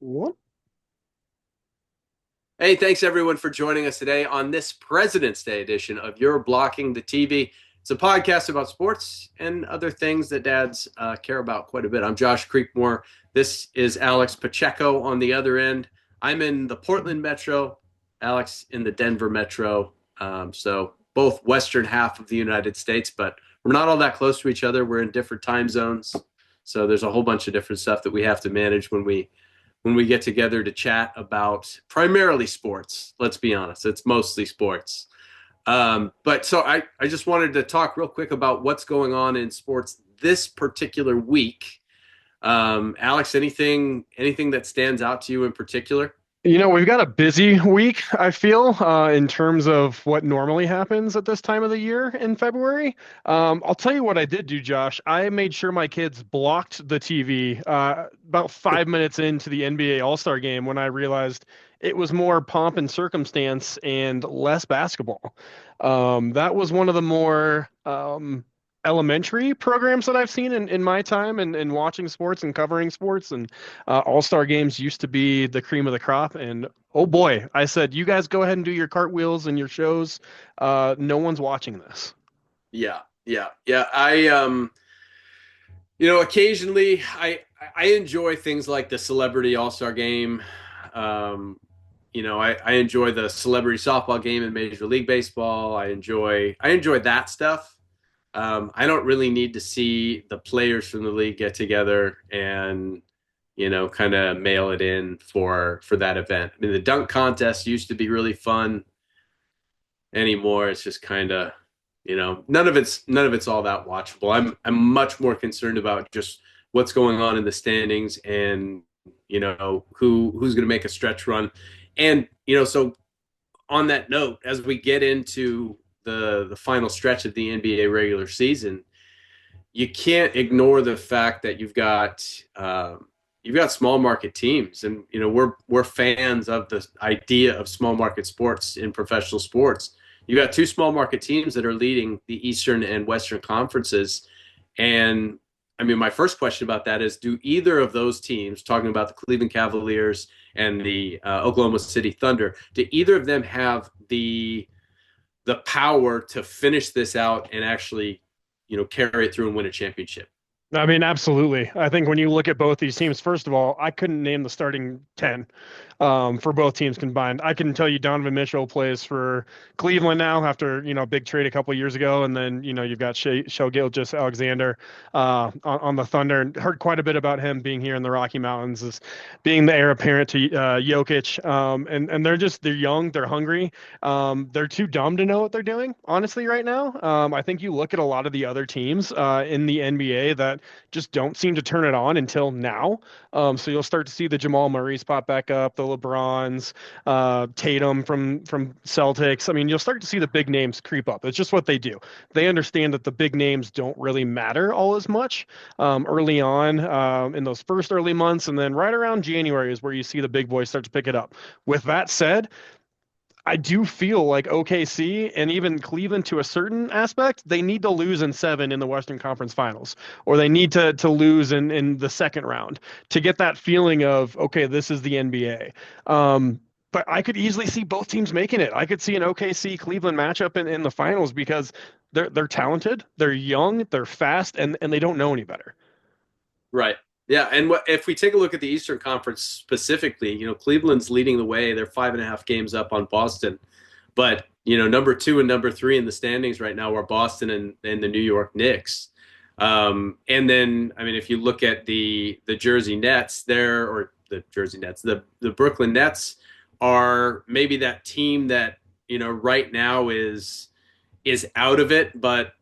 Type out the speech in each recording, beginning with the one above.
What? Hey, thanks everyone for joining us today on this President's Day edition of You're Blocking the TV. It's a podcast about sports and other things that dads care about quite a bit. I'm Josh Creekmore. This is Alex Pacheco on the other end. I'm in the Portland Metro, Alex in the Denver Metro. So both western half of the United States, but we're not all that close to each other. We're in different time zones. So there's a whole bunch of different stuff that we have to manage when we get together to chat about primarily sports. Let's be honest, it's mostly sports. But so I just wanted to talk real quick about what's going on in sports this particular week. Alex, anything that stands out to you in particular? We've got a busy week, I feel, in terms of what normally happens at this time of the year in February. I'll tell you what I did do, Josh. I made sure my kids blocked the TV about 5 minutes into the NBA All-Star game when I realized it was more pomp and circumstance and less basketball. That was one of the more elementary programs that I've seen in my time and watching sports and covering sports. And all-star games used to be the cream of the crop. And oh boy, I said, you guys go ahead and do your cartwheels and your shows. No one's watching this. Yeah, yeah, yeah. Occasionally I enjoy things like the Celebrity All-Star Game. Um, I enjoy the celebrity softball game in Major League Baseball. I enjoy that stuff. I don't really need to see the players from the league get together and kind of mail it in for that event. I mean, the dunk contest used to be really fun. Anymore, it's just kind of none of it's all that watchable. I'm much more concerned about just what's going on in the standings and who's going to make a stretch run. And so on that note, as we get into the final stretch of the NBA regular season, you can't ignore the fact that you've got small market teams, and we're fans of the idea of small market sports in professional sports. You got two small market teams that are leading the Eastern and Western conferences, and I mean, my first question about that is: do either of those teams, talking about the Cleveland Cavaliers and the Oklahoma City Thunder, do either of them have the power to finish this out and actually, carry it through and win a championship? I mean, absolutely. I think when you look at both these teams, first of all, I couldn't name the starting 10 for both teams combined. I can tell you Donovan Mitchell plays for Cleveland now after, a big trade a couple of years ago. And then, you've got Shai Gilgeous-Alexander on the Thunder. And heard quite a bit about him being here in the Rocky Mountains, as being the heir apparent to Jokic. And they're young, they're hungry. They're too dumb to know what they're doing, honestly, right now. I think you look at a lot of the other teams in the NBA that just don't seem to turn it on until now. So you'll start to see the Jamal Murray's pop back up, the LeBrons, Tatum from Celtics. I mean, you'll start to see the big names creep up. It's just what they do. They understand that the big names don't really matter all as much early on in those first early months, and then right around January is where you see the big boys start to pick it up. With that said, I do feel like OKC and even Cleveland, to a certain aspect, they need to lose in seven in the Western Conference Finals, or they need to lose in the second round to get that feeling of, okay, this is the NBA. But I could easily see both teams making it. I could see an OKC Cleveland matchup in the finals because they're talented, they're young, they're fast, and they don't know any better. Right. Yeah, and if we take a look at the Eastern Conference specifically, Cleveland's leading the way. They're 5.5 games up on Boston, but number two and number three in the standings right now are Boston and the New York Knicks. And then, I mean, if you look at the Jersey Nets, or the Jersey Nets, the Brooklyn Nets are maybe that team that right now is out of it, but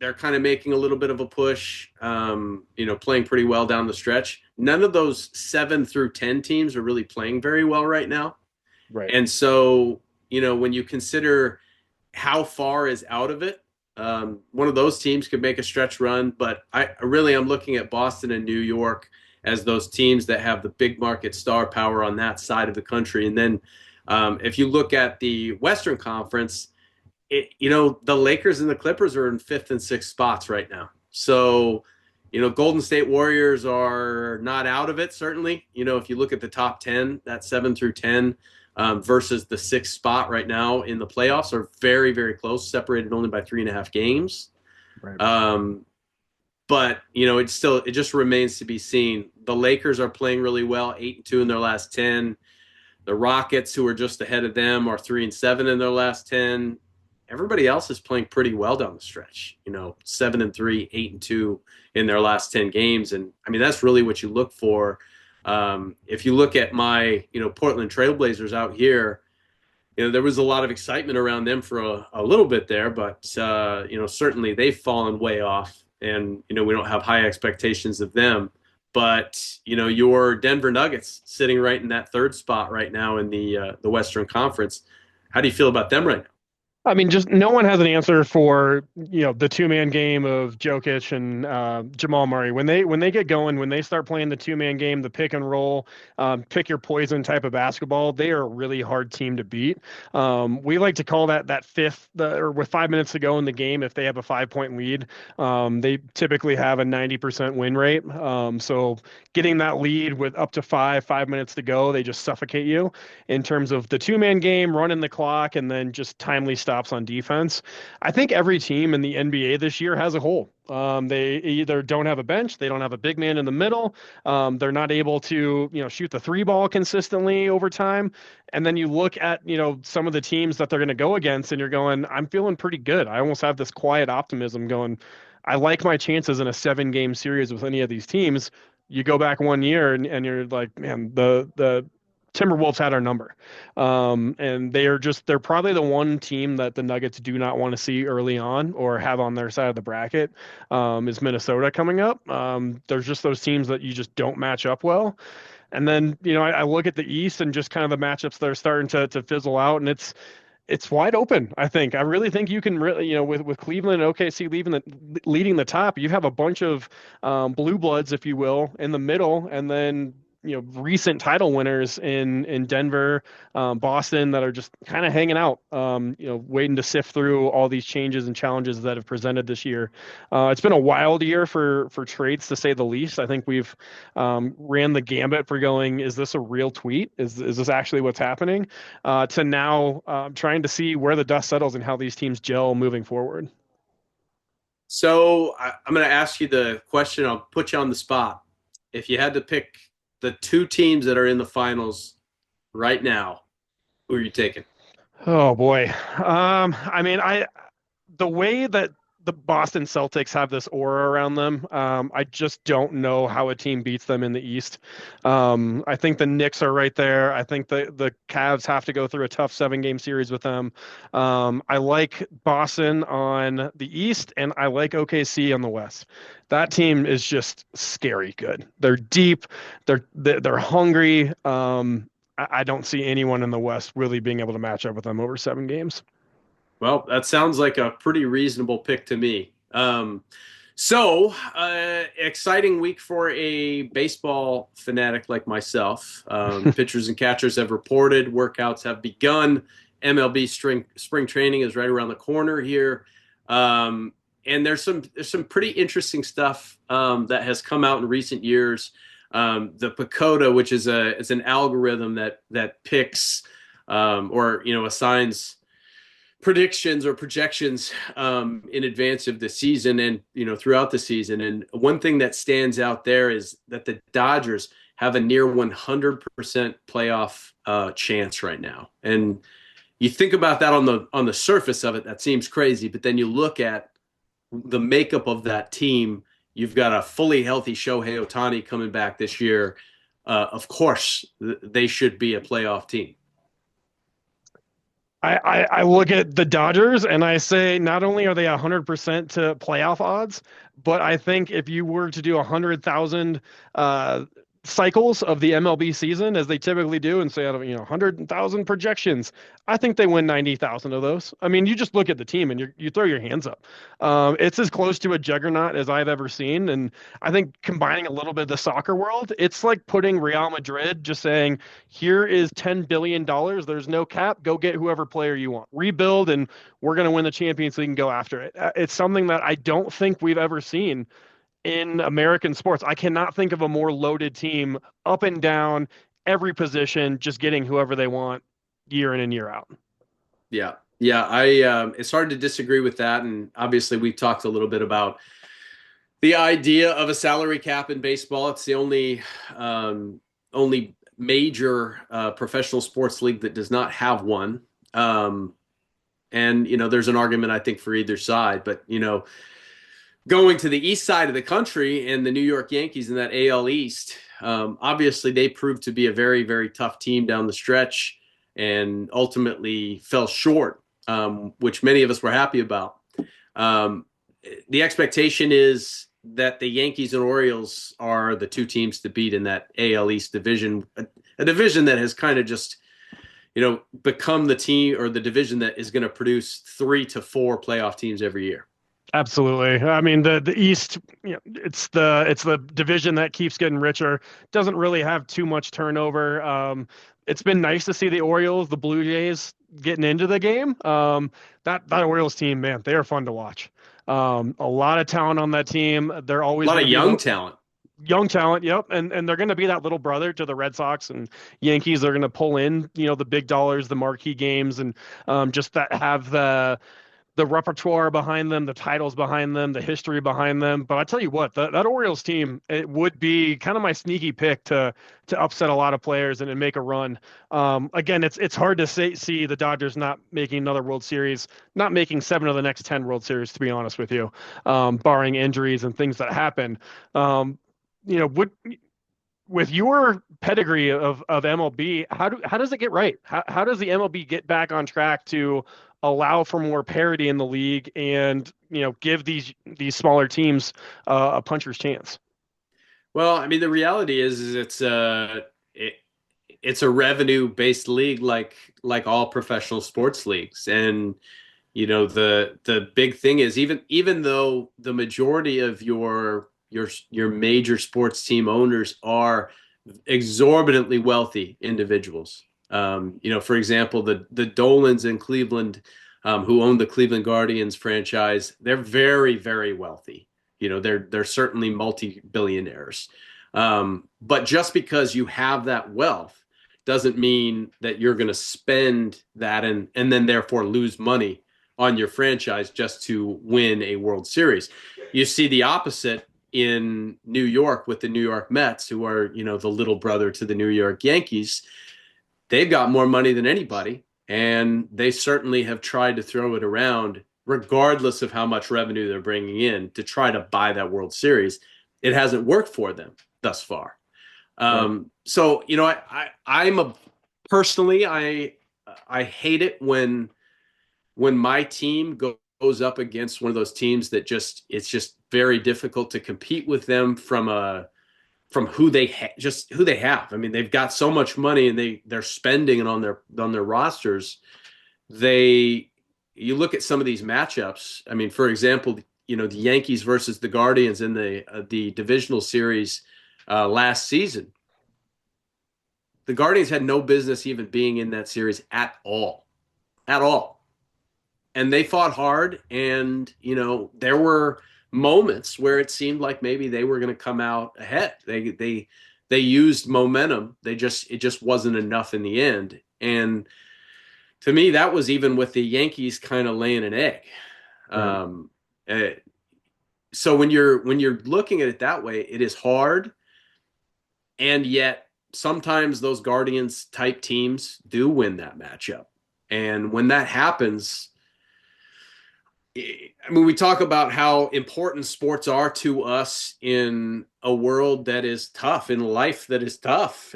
they're kind of making a little bit of a push, playing pretty well down the stretch. None of those 7 through 10 teams are really playing very well right now. Right. And so, when you consider how far is out of it, one of those teams could make a stretch run. But I'm looking at Boston and New York as those teams that have the big market star power on that side of the country. And then if you look at the Western Conference, the Lakers and the Clippers are in fifth and sixth spots right now. So, Golden State Warriors are not out of it, certainly. If you look at the top 10, that 7 through 10 versus the sixth spot right now in the playoffs are very, very close, separated only by 3.5 games. Right. Um, but it just remains to be seen. The Lakers are playing really well, 8-2 in their last 10. The Rockets, who are just ahead of them, are 3-7 in their last 10. Everybody else is playing pretty well down the stretch. 7-3, 8-2 in their last 10 games, and I mean that's really what you look for. If you look at my Portland Trailblazers out here, there was a lot of excitement around them for a little bit there, but certainly they've fallen way off, and we don't have high expectations of them. But your Denver Nuggets sitting right in that third spot right now in the Western Conference. How do you feel about them right now? I mean, just no one has an answer for the two-man game of Jokic and Jamal Murray. When they get going, when they start playing the two-man game, the pick and roll, pick your poison type of basketball, they are a really hard team to beat. We like to call that fifth, or with 5 minutes to go in the game, if they have a 5-point lead, they typically have a 90% win rate. So getting that lead with up to 5 minutes to go, they just suffocate you in terms of the two-man game, running the clock, and then just timely stops on defense. I think every team in the NBA this year has a hole. They either don't have a bench, they don't have a big man in the middle, they're not able to, shoot the three ball consistently over time. And then you look at, some of the teams that they're going to go against, and you're going, I'm feeling pretty good. I almost have this quiet optimism going, I like my chances in a 7-game series with any of these teams. You go back one year and you're like, man, the Timberwolves had our number. And they're probably the one team that the Nuggets do not want to see early on or have on their side of the bracket, is Minnesota coming up. There's just those teams that you just don't match up well. And then, I look at the East and just kind of the matchups that are starting to fizzle out, and it's wide open. I think. I really think you can really, with Cleveland and OKC leading the top, you have a bunch of blue bloods, if you will, in the middle, and then recent title winners in Denver, Boston, that are just kind of hanging out, waiting to sift through all these changes and challenges that have presented this year. It's been a wild year for trades, to say the least. I think we've ran the gambit for going, is this a real tweet? Is this actually what's happening? To now trying to see where the dust settles and how these teams gel moving forward. So I'm going to ask you the question. I'll put you on the spot. If you had to pick the two teams that are in the finals right now, who are you taking? Oh boy. I mean, the way that the Boston Celtics have this aura around them, I just don't know how a team beats them in the East. I think the Knicks are right there. I think the Cavs have to go through a tough 7-game series with them. I like Boston on the East, and I like OKC on the West. That team is just scary good. They're deep. They're hungry. I don't see anyone in the West really being able to match up with them over 7 games. Well, that sounds like a pretty reasonable pick to me. Exciting week for a baseball fanatic like myself. Pitchers and catchers have reported, workouts have begun. MLB spring training is right around the corner here. And there's some pretty interesting stuff that has come out in recent years. The PECOTA, which is an algorithm that picks or assigns predictions or projections in advance of the season and throughout the season. And one thing that stands out there is that the Dodgers have a near 100% playoff chance right now. And you think about that on the surface of it, that seems crazy. But then you look at the makeup of that team. You've got a fully healthy Shohei Ohtani coming back this year. Of course, they should be a playoff team. I look at the Dodgers and I say, not only are they 100% to playoff odds, but I think if you were to do 100,000 cycles of the MLB season, as they typically do, and say out of 100,000 projections, I think they win 90,000 of those. I mean, you just look at the team and you throw your hands up. It's as close to a juggernaut as I've ever seen, and I think combining a little bit of the soccer world, it's like putting Real Madrid, just saying, here is $10 billion. There's no cap. Go get whoever player you want. Rebuild, and we're going to win the Champions League and go after it. It's something that I don't think we've ever seen in American sports. I cannot think of a more loaded team up and down every position, just getting whoever they want year in and year out. Yeah. Yeah, I it's hard to disagree with that. And obviously we've talked a little bit about the idea of a salary cap in baseball. It's the only major professional sports league that does not have one. And there's an argument I think for either side, but going to the east side of the country and the New York Yankees in that AL East, obviously they proved to be a very, very tough team down the stretch and ultimately fell short, which many of us were happy about. Um, the expectation is that the Yankees and Orioles are the two teams to beat in that AL East division, a division that has kind of just become the team or the division that is going to produce 3 to 4 playoff teams every year. Absolutely. I mean, the East, it's the division that keeps getting richer. Doesn't really have too much turnover. It's been nice to see the Orioles, the Blue Jays getting into the game. That Orioles team, man, they are fun to watch. A lot of talent on that team. They're A always lot going of to be young talent. young talent. Yep, and they're going to be that little brother to the Red Sox and Yankees. They're going to pull in, the big dollars, the marquee games, and just that have the repertoire behind them, the titles behind them, the history behind them. But I tell you what, that Orioles team, it would be kind of my sneaky pick to upset a lot of players and make a run. Again, it's hard to see the Dodgers not making another World Series, not making 7 of the next 10 World Series, to be honest with you, barring injuries and things that happen. Would with your pedigree of MLB, how does it get right? How does the MLB get back on track to allow for more parity in the league and give these smaller teams a puncher's chance? Well, I mean, the reality is it's a revenue based league like all professional sports leagues, and the big thing is even though the majority of your major sports team owners are exorbitantly wealthy individuals. For example, the Dolans in Cleveland, who own the Cleveland Guardians franchise, they're very, very wealthy. They're certainly multi-billionaires. But just because you have that wealth doesn't mean that you're going to spend that and then therefore lose money on your franchise just to win a World Series. You see the opposite in New York with the New York Mets, who are, the little brother to the New York Yankees. They've got more money than anybody, and they certainly have tried to throw it around, regardless of how much revenue they're bringing in, to try to buy that World Series. It hasn't worked for them thus far. Right. So, I'm personally, I hate it when my team goes up against one of those teams that it's just very difficult to compete with them from who they who they have. I mean, they've got so much money and they're spending it on their rosters. You look at some of these matchups. I mean, for example, the Yankees versus the Guardians in the divisional series last season. The Guardians had no business even being in that series at all. And they fought hard, and there were moments where it seemed like maybe they were going to come out ahead. They used momentum. It just wasn't enough in the end. And to me, that was even with the Yankees kind of laying an egg. Right. Um, so when you're looking at it that way, it is hard, and yet sometimes those Guardians type teams do win that matchup. And when that happens, I mean, we talk about how important sports are to us in a world that is tough, in life that is tough,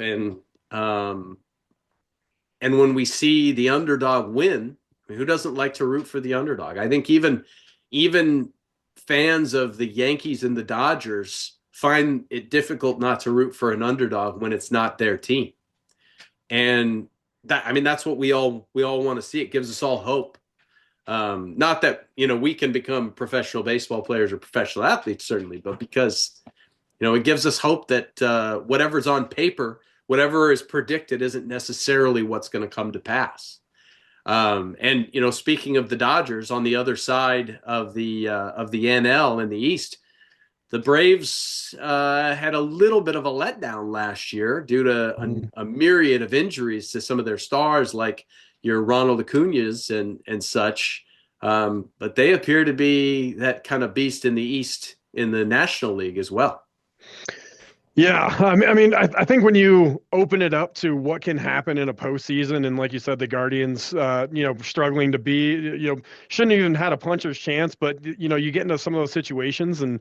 um, and when we see the underdog win, I mean, who doesn't like to root for the underdog? I think even fans of the Yankees and the Dodgers find it difficult not to root for an underdog when it's not their team, and that's what we all want to see. It gives us all hope. Not that we can become professional baseball players or professional athletes, certainly, but because it gives us hope that whatever's on paper, whatever is predicted, isn't necessarily what's going to come to pass. And speaking of the Dodgers, on the other side of the NL in the East, the Braves had a little bit of a letdown last year due to a myriad of injuries to some of their stars, like your Ronald Acuna's and such. But they appear to be that kind of beast in the East in the National League as well. Yeah, I think when you open it up to what can happen in a postseason, and like you said, the Guardians, struggling to be, shouldn't even had a puncher's chance, but you get into some of those situations, and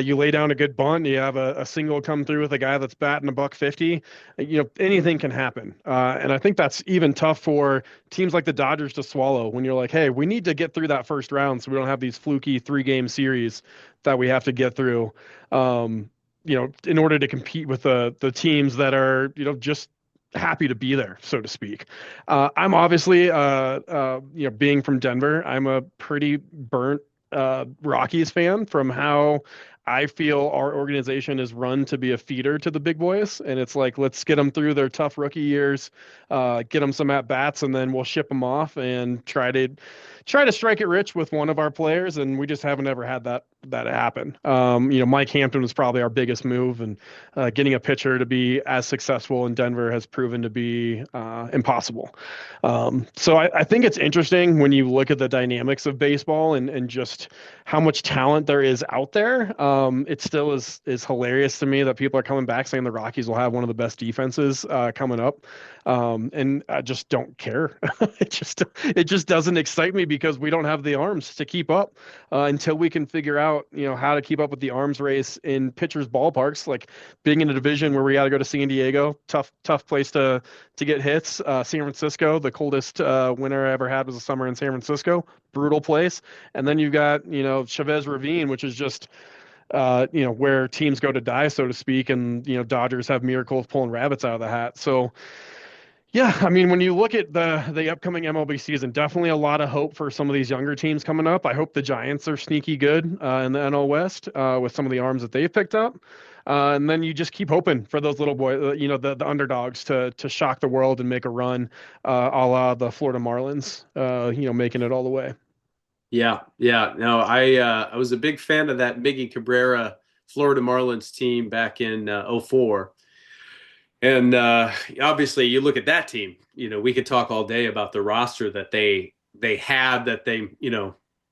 you lay down a good bunt, you have a single come through with a guy that's batting a buck 50, anything can happen, and I think that's even tough for teams like the Dodgers to swallow when you're like, hey, we need to get through that first round so we don't have these fluky 3-game series that we have to get through. In order to compete with the teams that are, just happy to be there, so to speak. I'm obviously, being from Denver, I'm a pretty burnt Rockies fan from how I feel our organization is run to be a feeder to the big boys. And it's like, let's get them through their tough rookie years, get them some at bats, and then we'll ship them off and try to strike it rich with one of our players. And we just haven't ever had that happen. Mike Hampton was probably our biggest move, and getting a pitcher to be as successful in Denver has proven to be impossible. So I think it's interesting when you look at the dynamics of baseball and just how much talent there is out there. It still is hilarious to me that people are coming back saying the Rockies will have one of the best defenses coming up. And I just don't care. It just doesn't excite me because we don't have the arms to keep up until we can figure out, how to keep up with the arms race in pitchers' ballparks. Like being in a division where we got to go to San Diego, tough place to get hits. San Francisco, the coldest winter I ever had was a summer in San Francisco, brutal place. And then you've got, Chavez Ravine, which is just where teams go to die, so to speak, and Dodgers have miracles pulling rabbits out of the hat. So yeah, when you look at the upcoming MLB season, definitely a lot of hope for some of these younger teams coming up. I hope the Giants are sneaky good in the NL West with some of the arms that they've picked up. And then you just keep hoping for those little boys, the underdogs to shock the world and make a run, a la the Florida Marlins, making it all the way. Yeah, yeah. No, I was a big fan of that Miggy Cabrera Florida Marlins team back in '04. And obviously, you look at that team. We could talk all day about the roster that they had that they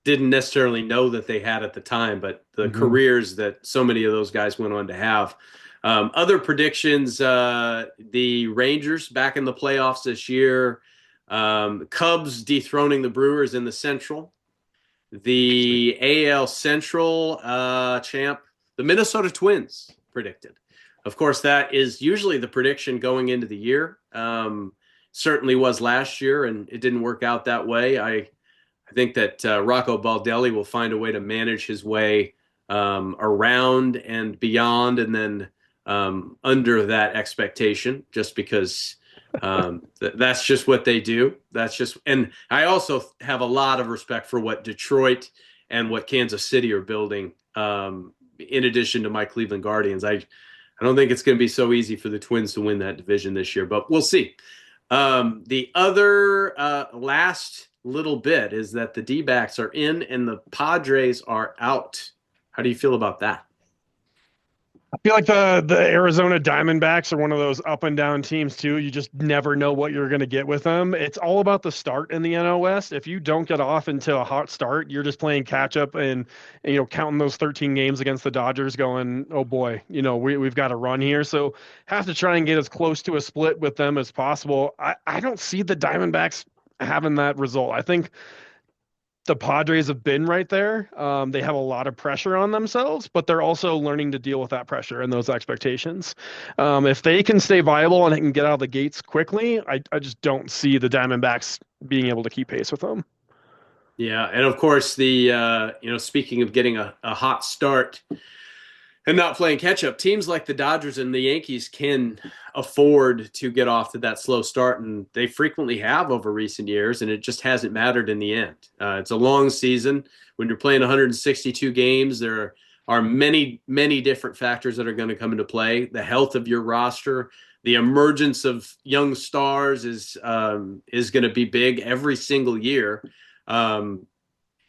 didn't necessarily know that they had at the time, but the careers that so many of those guys went on to have. Other predictions: the Rangers back in the playoffs this year, Cubs dethroning the Brewers in the Central, the AL Central champ, the Minnesota Twins predicted. Of course, that is usually the prediction going into the year. Certainly was last year, and it didn't work out that way. I think that Rocco Baldelli will find a way to manage his way around and beyond, and then under that expectation, just because that's just what they do. And I also have a lot of respect for what Detroit and what Kansas City are building. In addition to my Cleveland Guardians, I don't think it's going to be so easy for the Twins to win that division this year, but we'll see. The other last little bit is that the D-backs are in and the Padres are out. How do you feel about that? I feel like the Arizona Diamondbacks are one of those up and down teams too. You just never know what you're going to get with them. It's all about the start in the NL West. If you don't get off into a hot start, you're just playing catch up and counting those 13 games against the Dodgers going, oh boy, we've got to run here. So have to try and get as close to a split with them as possible. I don't see the Diamondbacks having that result. I think the Padres have been right there. They have a lot of pressure on themselves, but they're also learning to deal with that pressure and those expectations. If they can stay viable and they can get out of the gates quickly, I just don't see the Diamondbacks being able to keep pace with them. Yeah, and of course speaking of getting a hot start and not playing catch up, teams like the Dodgers and the Yankees can afford to get off to that slow start, and they frequently have over recent years, and it just hasn't mattered in the end. It's a long season. When you're playing 162 games, there are many, many different factors that are going to come into play. The health of your roster, the emergence of young stars is going to be big every single year. And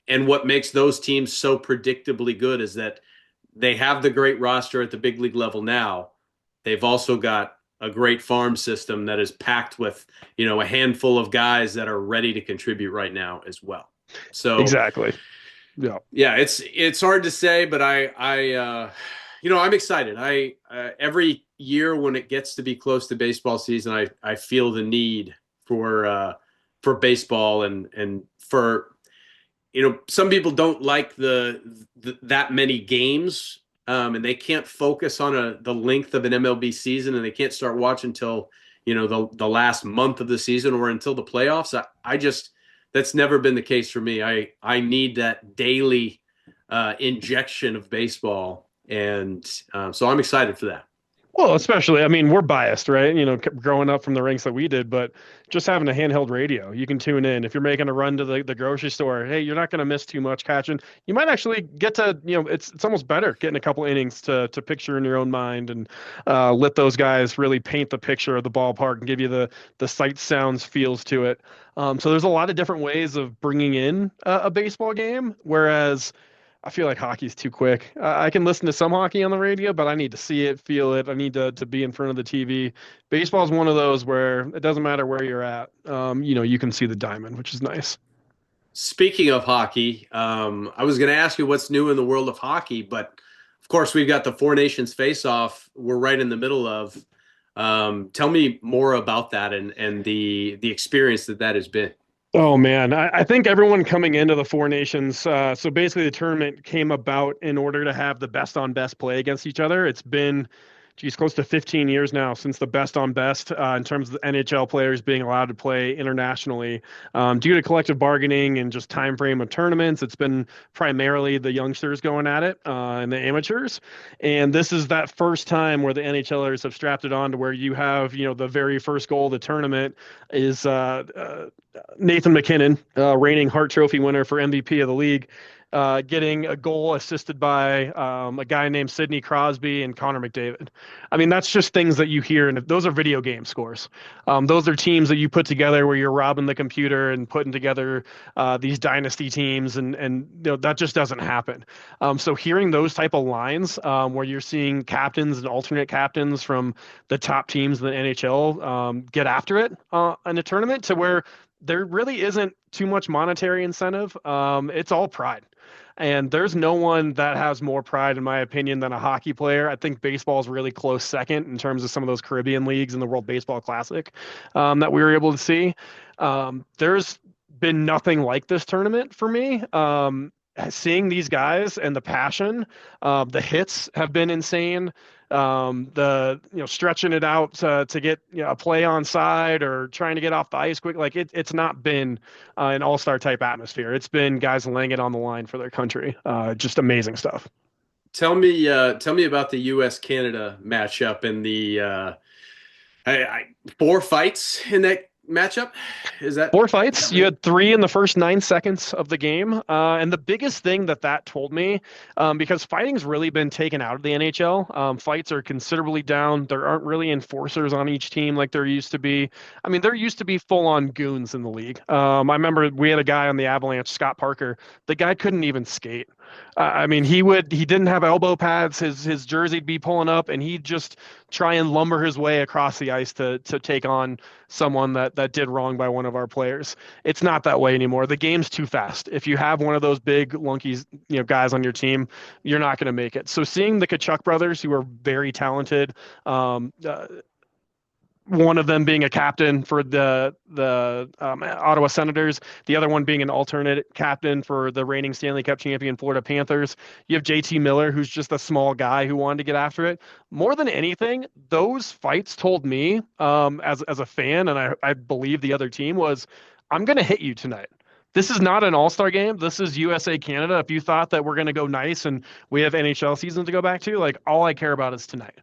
what makes those teams so predictably good is that they have the great roster at the big league level now. They've also got a great farm system that is packed with, a handful of guys that are ready to contribute right now as well. So Exactly. Yeah. yeah, it's hard to say, but I'm excited. Every year when it gets to be close to baseball season, I feel the need for baseball and for some people don't like the that many games, and they can't focus on the length of an MLB season, and they can't start watching until the last month of the season or until the playoffs. I just that's never been the case for me. I need that daily injection of baseball, and so I'm excited for that. Well, especially, I mean, we're biased, right? Growing up from the ranks that we did, but just having a handheld radio, you can tune in. If you're making a run to the grocery store, hey, you're not going to miss too much catching. You might actually get to, it's almost better getting a couple innings to picture in your own mind and let those guys really paint the picture of the ballpark and give you the sights, sounds, feels to it. So there's a lot of different ways of bringing in a baseball game, whereas I feel like hockey's too quick. I can listen to some hockey on the radio, but I need to see it, feel it. I need to be in front of the TV. Baseball is one of those where it doesn't matter where you're at. You can see the diamond, which is nice. Speaking of hockey, I was going to ask you what's new in the world of hockey, but of course we've got the Four Nations face-off. We're right in the middle of. Tell me more about that and the experience that has been. Oh man, I think everyone coming into the Four Nations. So basically, the tournament came about in order to have the best on best play against each other. It's been, geez, close to 15 years now since the best on best in terms of the NHL players being allowed to play internationally. Due to collective bargaining and just time frame of tournaments, it's been primarily the youngsters going at it and the amateurs. And this is that first time where the NHLers have strapped it on to where you have, the very first goal of the tournament is Nathan MacKinnon, reigning Hart Trophy winner for MVP of the league, getting a goal assisted by a guy named Sidney Crosby and Connor McDavid. I mean, that's just things that you hear, and those are video game scores. Those are teams that you put together where you're robbing the computer and putting together these dynasty teams, and that just doesn't happen. So hearing those type of lines where you're seeing captains and alternate captains from the top teams in the NHL get after it in a tournament to where there really isn't too much monetary incentive. It's all pride. And there's no one that has more pride, in my opinion, than a hockey player. I think baseball is really close second in terms of some of those Caribbean leagues and the World Baseball Classic that we were able to see. There's been nothing like this tournament for me. Seeing these guys and the passion, the hits have been insane. The stretching it out to get a play on side or trying to get off the ice quick, like it's not been an all-star type atmosphere. It's been guys laying it on the line for their country. Just amazing stuff. Tell me about the U.S. Canada matchup and the four fights in that matchup. Is that Four fights. You had three in the first 9 seconds of the game. And the biggest thing that told me, because fighting's really been taken out of the NHL, fights are considerably down. There aren't really enforcers on each team like there used to be. I mean, there used to be full-on goons in the league. I remember we had a guy on the Avalanche, Scott Parker. The guy couldn't even skate. I mean, he didn't have elbow pads. His jersey'd be pulling up, and he'd just try and lumber his way across the ice to take on someone that did wrong by one of our players. It's not that way anymore. The game's too fast. If you have one of those big lunky, guys on your team, you're not going to make it. So seeing the Kachuk brothers, who are very talented, one of them being a captain for the Ottawa Senators, the other one being an alternate captain for the reigning Stanley Cup champion Florida Panthers. You have JT Miller, who's just a small guy who wanted to get after it. More than anything, those fights told me, as a fan, and I believe the other team, was, I'm going to hit you tonight. This is not an all-star game. This is USA Canada. If you thought that we're going to go nice and we have NHL season to go back to, like, all I care about is tonight.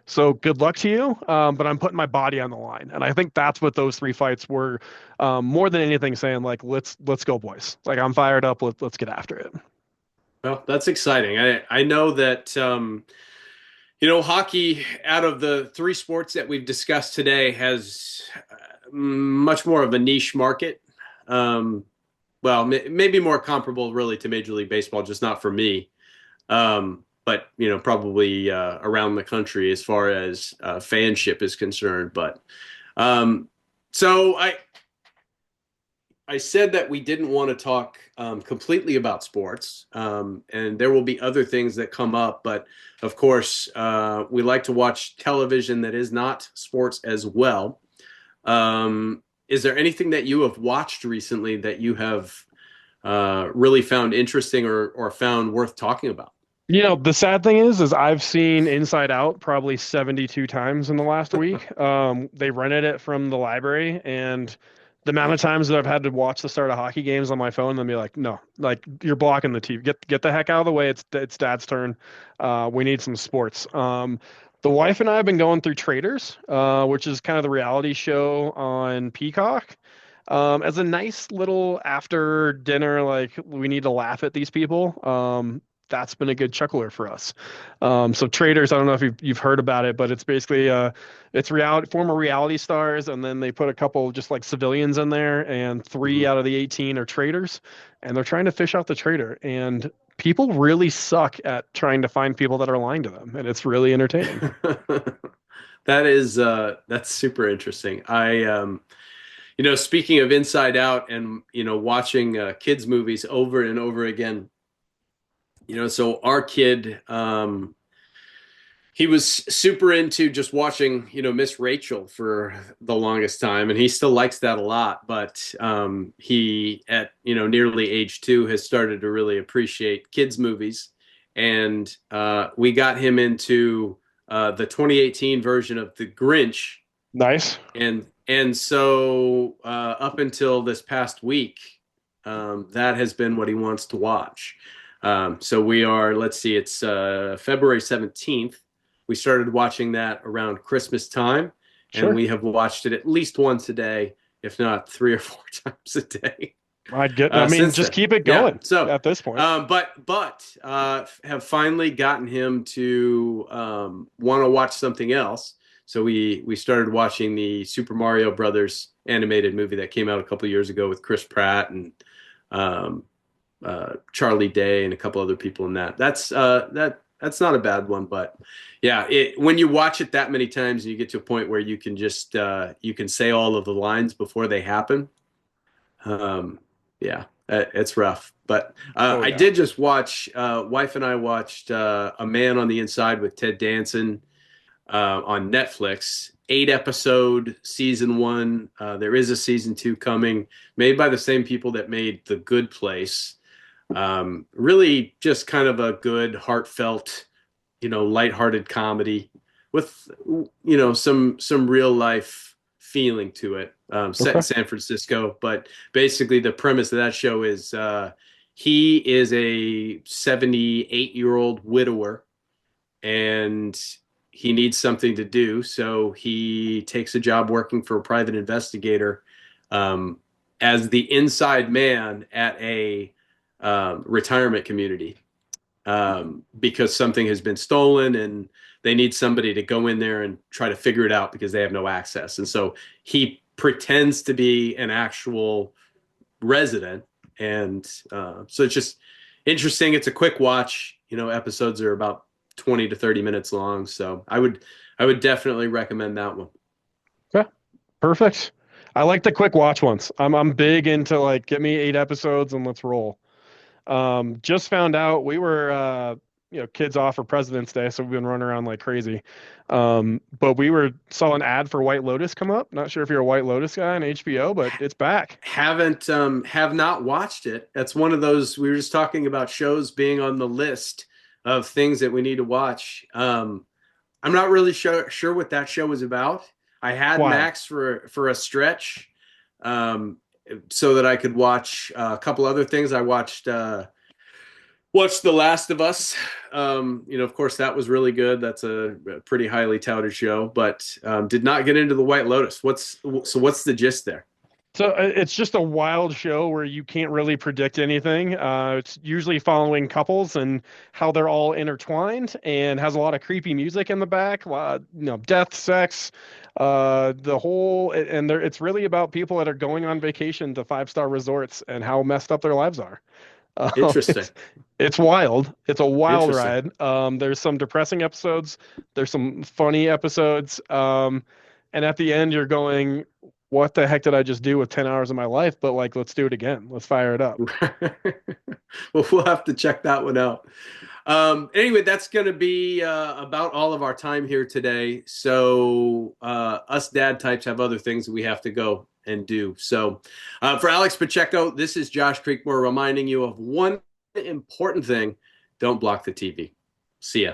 So good luck to you, but I'm putting my body on the line, and I think that's what those three fights were, more than anything. Saying like, let's go, boys! Like I'm fired up. Let's get after it. Well, that's exciting. I know that hockey, out of the three sports that we've discussed today, has much more of a niche market. Well, maybe more comparable really to Major League Baseball, just not for me. but probably around the country as far as fanship is concerned. But um, so I said that we didn't want to talk completely about sports, and there will be other things that come up. But of course, we like to watch television that is not sports as well. Is there anything that you have watched recently that you have really found interesting or found worth talking about? The sad thing is I've seen Inside Out probably 72 times in the last week. They rented it from the library, and the amount of times that I've had to watch the start of hockey games on my phone and be like, no, like you're blocking the TV. Get the heck out of the way. It's Dad's turn. We need some sports. The wife and I have been going through Traders, which is kind of the reality show on Peacock. As a nice little after dinner, like we need to laugh at these people. That's been a good chuckler for us. So Traders, I don't know if you've heard about it, but it's basically it's reality former reality stars, and then they put a couple just like civilians in there, and three Mhm. out of the 18 are traitors, and they're trying to fish out the traitor. And people really suck at trying to find people that are lying to them, and it's really entertaining. That's super interesting. Speaking of Inside Out and watching kids movies over and over again, so our kid, he was super into just watching, Miss Rachel for the longest time, and he still likes that a lot. But he, at nearly age 2, has started to really appreciate kids movies, and we got him into the 2018 version of The Grinch, Nice. and so up until this past week, that has been what he wants to watch. So we are, let's see, it's February 17th. We started watching that around Christmas time, and Sure. we have watched it at least once a day, if not 3 or 4 times a day I mean, since just then. keep it Yeah. going So, at this point. but have finally gotten him to want to watch something else. So we started watching the Super Mario Brothers animated movie that came out a couple years ago with Chris Pratt and um, Charlie Day and a couple other people in that. That's not a bad one, but yeah, when you watch it that many times, you get to a point where you can just you can say all of the lines before they happen. Um, yeah, it's rough. But Oh I yeah. did just watch. Wife and I watched A Man on the Inside with Ted Danson on Netflix. 8 episode season one. There is a season 2 coming, made by the same people that made The Good Place. Really, just kind of a good, heartfelt, lighthearted comedy with some real life feeling to it. Set in Okay. San Francisco, but basically the premise of that show is he is a 78-year-old widower, and he needs something to do, so he takes a job working for a private investigator um, as the inside man at a retirement community because something has been stolen, and they need somebody to go in there and try to figure it out because they have no access. And so he pretends to be an actual resident. And so it's just interesting. It's a quick watch. Episodes are about 20 to 30 minutes long. So I would definitely recommend that one. Okay. Perfect. I like the quick watch ones. I'm big into like get me 8 episodes and let's roll. Just found out we were kids off for President's Day, so we've been running around like crazy. But we were saw an ad for White Lotus come up. Not sure if you're a White Lotus guy on HBO, but it's back. Have not watched it. That's one of those, we were just talking about shows being on the list of things that we need to watch. I'm not really sure what that show was about. I had Wild. Max for a stretch, um, so that I could watch a couple other things. I watched The Last of Us. Of course, that was really good. That's a pretty highly touted show, but did not get into the White Lotus. What's the gist there? So it's just a wild show where you can't really predict anything. It's usually following couples and how they're all intertwined, and has a lot of creepy music in the back. A lot, death, sex, the whole, and it's really about people that are going on vacation to 5-star resorts and how messed up their lives are. Interesting. It's wild. It's a wild Interesting. ride. There's some depressing episodes. There's some funny episodes. And at the end, you're going, "What the heck did I just do with 10 hours of my life?" But like, let's do it again. Let's fire it up. Well, we'll have to check that one out. Anyway, that's going to be about all of our time here today. So, us dad types have other things that we have to go and do. So, for Alex Pacheco, this is Josh Creekmore reminding you of one important thing: don't block the TV. See ya.